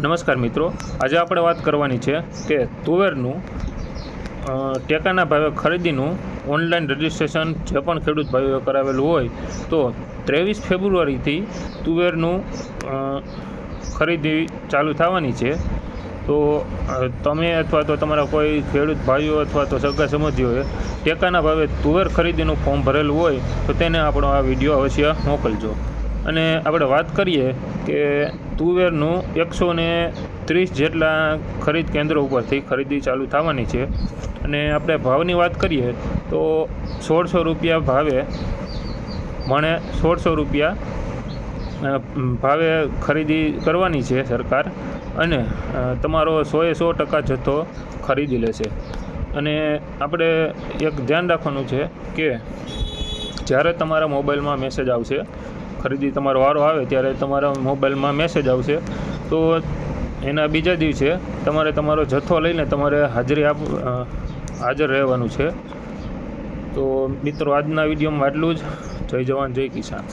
નમસ્કાર મિત્રો, આજે આપણે વાત કરવાની છે કે તુવેરનું ટેકાના ભાવે ખરીદીનું ઓનલાઈન રજિસ્ટ્રેશન જે પણ ખેડૂત ભાઈઓએ કરાવેલું હોય તો 23 ફેબ્રુઆરીથી તુવેરનું ખરીદી ચાલુ થવાની છે। તો તમે અથવા તો તમારા કોઈ ખેડૂત ભાઈઓ અથવા તો સગા સંબંધીઓએ ટેકાના ભાવે તુવેર ખરીદીનું ફોર્મ ભરેલું હોય તો તેને આપણો આ વિડીયો અવશ્ય મોકલજો। અને આપણે વાત કરીએ કે તુવેરનું 130 જેટલા ખરીદ કેન્દ્રો ઉપરથી ખરીદી ચાલુ થવાની છે। અને આપણે ભાવની વાત કરીએ તો 1600 રૂપિયા ભાવે મણે 1600 રૂપિયા ભાવે ખરીદી કરવાની છે સરકાર, અને તમારો 100% જથ્થો ખરીદી લેશે। અને આપણે એક ધ્યાન રાખવાનું છે કે જ્યારે તમારા મોબાઈલમાં મેસેજ આવશે, ખરીદી તમારો વારો આવે ત્યારે તમારા મોબાઈલમાં મેસેજ આવશે, તો એના બીજા દિવસે તમારે તમારો જથ્થો લઈને તમારે હાજર રહેવાનું છે। તો મિત્રો, આજના વિડીયોમાં આટલું જ। જય જવાન જય કિસાન।